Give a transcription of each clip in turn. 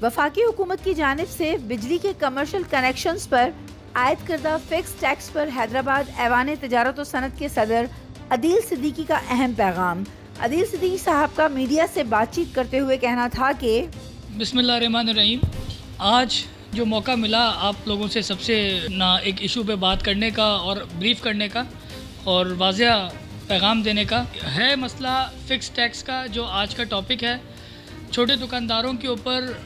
वफाकी हुकूमत की जानिब से बिजली के कमर्शियल कनेक्शंस पर आयद करदा फिक्स टैक्स पर हैदराबाद ऐवान तिजारत व सनत के सदर अदील सिद्दीकी का अहम पैगाम। अदील सिद्दीकी साहब का मीडिया से बातचीत करते हुए कहना था कि बिस्मिल्लाहिर्रहमानिर्रहीम, आज जो मौका मिला आप लोगों से सबसे एक इशू पे बात करने का और ब्रीफ करने का और वाज़िया पैगाम देने का है, मसला फ़िक्स टैक्स का जो आज का टॉपिक है। छोटे दुकानदारों के ऊपर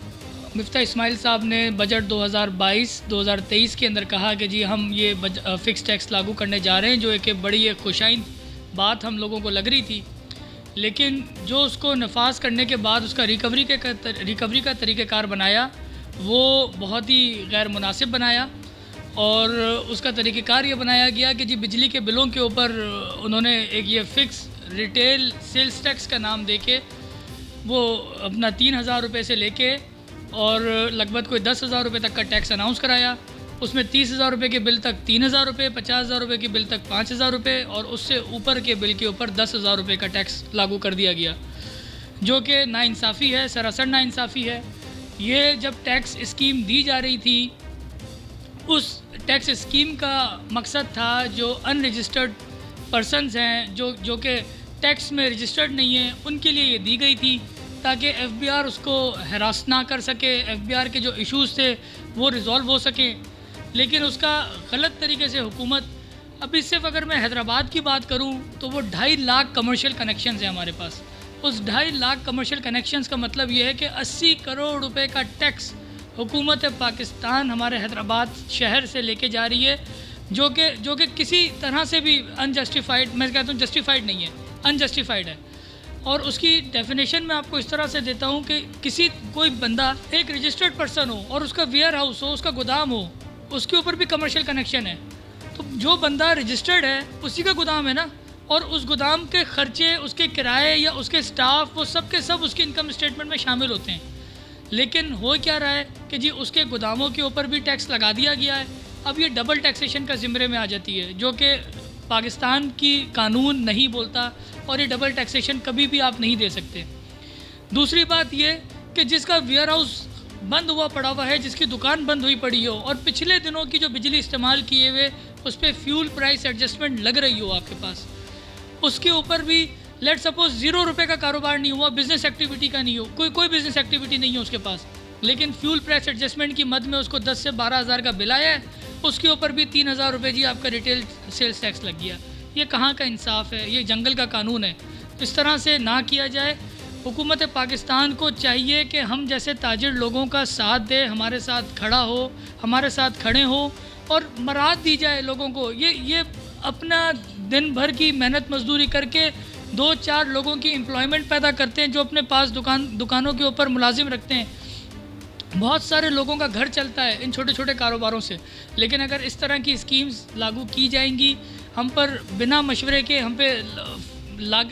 मिफ्ता इस्माइल साहब ने बजट 2022-2023 के अंदर कहा कि जी हम ये फ़िक्स टैक्स लागू करने जा रहे हैं, जो एक बड़ी खुशाइन बात हम लोगों को लग रही थी, लेकिन जो उसको नफाज करने के बाद उसका रिकवरी का तरीक़ाकार बनाया वो बहुत ही गैर मुनासिब बनाया। और उसका तरीक़ाकार ये बनाया गया कि जी बिजली के बिलों के ऊपर उन्होंने एक ये फ़िक्स रिटेल सेल्स टैक्स का नाम देके वो अपना 3,000 रुपये से लेके और लगभग कोई 10,000 रुपये तक का टैक्स अनाउंस कराया। उसमें 30,000 रुपये के बिल तक 3,000 रुपये, 50,000 रुपये के बिल तक 5,000 रुपये और उससे ऊपर के बिल के ऊपर 10,000 रुपये का टैक्स लागू कर दिया गया, जो कि नाइंसाफ़ी है, सरासर नाइंसाफ़ी है। ये जब टैक्स स्कीम दी जा रही थी, उस टैक्स स्कीम का मकसद था जो अनरजिस्टर्ड पर्सनस हैं, जो कि टैक्स में रजिस्टर्ड नहीं है, उनके लिए ये दी गई थी ताकि एफबीआर उसको हरास ना कर सके, एफबीआर के जो इश्यूज़ थे वो रिज़ॉल्व हो सके। लेकिन उसका गलत तरीके से हुकूमत, अभी सिर्फ अगर मैं हैदराबाद की बात करूं तो वो 2.5 लाख कमर्शियल कनेक्शंस हैं हमारे पास। उस 2.5 लाख कमर्शियल कनेक्शंस का मतलब ये है कि 80 करोड़ रुपए का टैक्स हुकूमत पाकिस्तान हमारे हैदराबाद शहर से लेके जा रही है, जो कि किसी तरह से भी अनजस्टिफाइड, मैं कहता हूँ जस्टिफाइड नहीं है, अनजस्टिफाइड है। और उसकी डेफिनेशन मैं आपको इस तरह से देता हूँ कि कोई बंदा एक रजिस्टर्ड पर्सन हो और उसका वेयर हाउस हो, उसका गोदाम हो, उसके ऊपर भी कमर्शियल कनेक्शन है, तो जो बंदा रजिस्टर्ड है उसी का गोदाम है ना, और उस गोदाम के खर्चे, उसके किराए या उसके स्टाफ, वो सब के सब उसके इनकम स्टेटमेंट में शामिल होते हैं। लेकिन हो क्या रहा है कि जी उसके गोदामों के ऊपर भी टैक्स लगा दिया गया है। अब ये डबल टैक्सेशन का ज़िम्मे में आ जाती है, जो कि पाकिस्तान की कानून नहीं बोलता, और ये डबल टैक्सेशन कभी भी आप नहीं दे सकते। दूसरी बात ये कि जिसका वेयर हाउस बंद हुआ पड़ा हुआ है, जिसकी दुकान बंद हुई पड़ी हो और पिछले दिनों की जो बिजली इस्तेमाल किए हुए उस पर फ्यूल प्राइस एडजस्टमेंट लग रही हो आपके पास, उसके ऊपर भी लेट सपोज 0 रुपये का कारोबार नहीं हुआ, बिज़नेस एक्टिविटी का नहीं हो, कोई बिज़नेस एक्टिविटी नहीं है उसके पास, लेकिन फ्यूल प्राइस एडजस्टमेंट की मद में उसको 10 से 12,000 का बिल आया है, उसके ऊपर भी 3,000 रुपये जी आपका रिटेल सेल्स टैक्स लग गया। ये कहाँ का इंसाफ है? ये जंगल का कानून है। इस तरह से ना किया जाए। हुकूमत पाकिस्तान को चाहिए कि हम जैसे ताजिर लोगों का साथ दे, हमारे साथ खड़ा हो, हमारे साथ खड़े हो और मराद दी जाए लोगों को। ये अपना दिन भर की मेहनत मजदूरी करके 2-4 लोगों की एम्प्लॉयमेंट पैदा करते हैं, जो अपने पास दुकानों के ऊपर मुलाजिम रखते हैं। बहुत सारे लोगों का घर चलता है इन छोटे छोटे कारोबारों से। लेकिन अगर इस तरह की स्कीम्स लागू की जाएंगी, हम पर बिना मशवरे के हम पे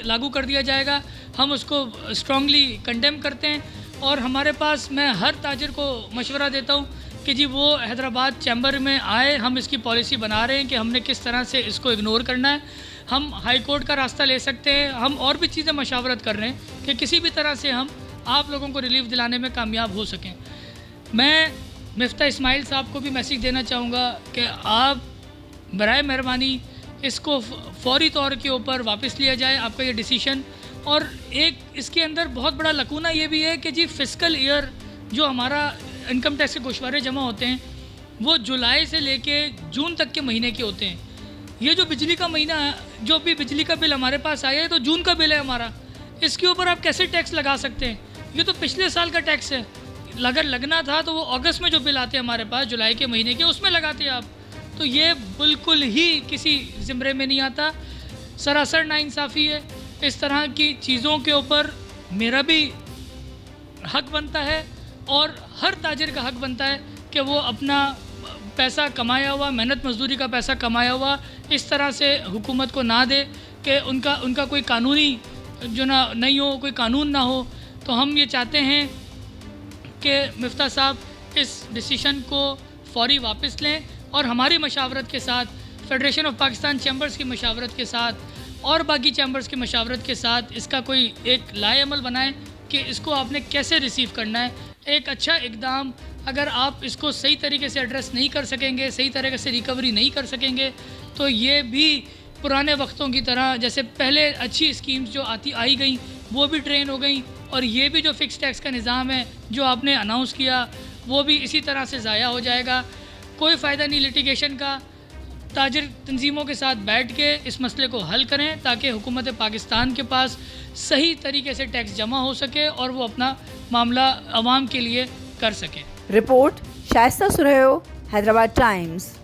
लागू कर दिया जाएगा, हम उसको स्ट्रांगली कंडेम करते हैं। और हमारे पास, मैं हर ताजिर को मशवरा देता हूँ कि जी वो हैदराबाद चैम्बर में आए, हम इसकी पॉलिसी बना रहे हैं कि हमने किस तरह से इसको इग्नोर करना है। हम हाई कोर्ट का रास्ता ले सकते हैं, हम और भी चीज़ें मशावरत कर रहे हैं कि किसी भी तरह से हम आप लोगों को रिलीफ दिलाने में कामयाब हो सकें। मैं मिफ्ता इस्माइल साहब को भी मैसेज देना चाहूँगा कि आप बराए मेहरबानी इसको फौरी तौर के ऊपर वापस लिया जाए, आपका ये डिसीशन। और एक इसके अंदर बहुत बड़ा लकूना ये भी है कि जी फिस्कल ईयर जो हमारा इनकम टैक्स के गोशवारे जमा होते हैं वो जुलाई से लेके जून तक के महीने के होते हैं। ये जो बिजली का महीना है, जो भी बिजली का बिल हमारे पास आया है, तो जून का बिल है हमारा, इसके ऊपर आप कैसे टैक्स लगा सकते हैं? ये तो पिछले साल का टैक्स है। अगर लगना था तो वो अगस्त में जो बिल आते हैं हमारे पास जुलाई के महीने के, उसमें लगाते हैं आप। तो ये बिल्कुल ही किसी ज़िम्मे में नहीं आता, सरासर नाइंसाफ़ी है। इस तरह की चीज़ों के ऊपर मेरा भी हक बनता है और हर ताजिर का हक बनता है कि वो अपना पैसा कमाया हुआ, मेहनत मजदूरी का पैसा कमाया हुआ इस तरह से हुकूमत को ना दे कि उनका कोई कानूनी जो ना नहीं हो, कोई कानून ना हो। तो हम ये चाहते हैं कि मिफ्ता साहब इस डिसीशन को फौरी वापस लें और हमारी मशावरत के साथ, फेडरेशन ऑफ पाकिस्तान चैम्बर्स की मशावरत के साथ और बाकी चैम्बर्स की मशावरत के साथ इसका कोई एक लाए अमल बनाएं कि इसको आपने कैसे रिसीव करना है। एक अच्छा इकदाम अगर आप इसको सही तरीके से एड्रेस नहीं कर सकेंगे, सही तरीके से रिकवरी नहीं कर सकेंगे, तो ये भी पुराने वक्तों की तरह जैसे पहले अच्छी स्कीम्स जो आई गई वो भी ड्रेन हो गई, और ये भी जो फ़िक्स टैक्स का निज़ाम है जो आपने अनाउंस किया वो भी इसी तरह से ज़ाया हो जाएगा। कोई फ़ायदा नहीं लिटिगेशन का। ताजिर तंजीमों के साथ बैठ के इस मसले को हल करें ताकि हुकूमत पाकिस्तान के पास सही तरीके से टैक्स जमा हो सके और वो अपना मामला आवाम के लिए कर सके। Report Shaista Suraiya, Hyderabad times.